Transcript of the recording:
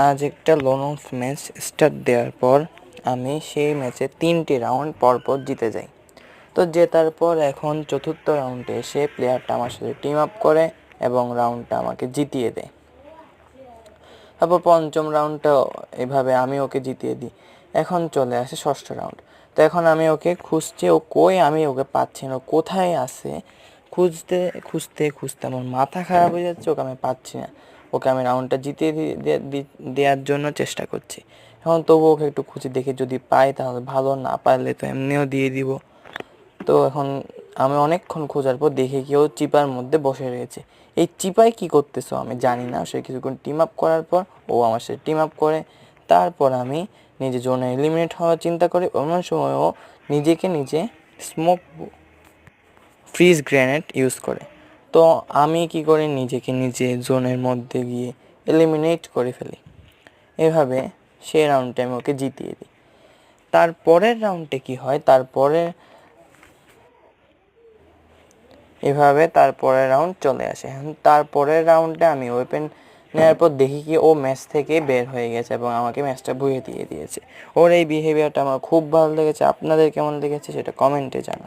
আজ একটা loan of match start দেওয়ার পর আমি সেই ম্যাচে 3টি রাউন্ড পরপর জিতে যাই। তো জেতার পর এখন চতুর্থ রাউন্ডে এসে প্লেয়ারটা আমার সাথে টিম আপ করে এবং রাউন্ডটা আমাকে জিতিয়ে দেয়। তারপর পঞ্চম রাউন্ডটাও এভাবে আমি ওকে জিতিয়ে দিই। এখন চলে আসে ষষ্ঠ রাউন্ড। তো এখন আমি ওকে খুঁজছি, ও কই, আমি ওকে পাচ্ছি না, কোথায় আছে। খুঁজতে খুঁজতে খুঁজতে আমার মাথা খারাপ হয়ে যাচ্ছে, ওকে আমি পাচ্ছি না। ওকে আমি রাউন্ডটা জিতিয়ে দেওয়ার জন্য চেষ্টা করছি। এখন তবু ওকে একটু খুঁজে দেখি, যদি পাই তাহলে ভালো, না পারলে তো এমনিও দিয়ে দিব। তো এখন আমি অনেকক্ষণ খোঁজার পর দেখি কেউ চিপার মধ্যে বসে রয়েছে। এই চিপায় কি করতেছো আমি জানি না। সে কিছুক্ষণ টিম আপ করার পর ও আমার সাথে টিম আপ করে। তারপর আমি নিজে জোনে এলিমিনেট হওয়ার চিন্তা করি। অন্য সময় ও নিজেকে নিজে স্মোক ফ্রিজ গ্রেনেড ইউজ করে। তো আমি কি করি, নিজেকে নিজে জোনের মধ্যে গিয়ে এলিমিনেট করে ফেলি। এভাবে সেই রাউন্ডে আমি ওকে জিতিয়ে দিই। তারপরের রাউন্ডে কি হয়, এভাবে তারপরের রাউন্ড চলে আসে। তারপরের রাউন্ডে আমি ওয়েপেন নেওয়ার পর দেখি কি ও ম্যাচ থেকে বের হয়ে গেছে এবং আমাকে ম্যাচটা ভুইয়ে দিয়ে দিয়েছে। ওর এই বিহেভিয়ারটা আমার খুব ভালো লেগেছে। আপনাদের কেমন লেগেছে সেটা কমেন্টে জানান।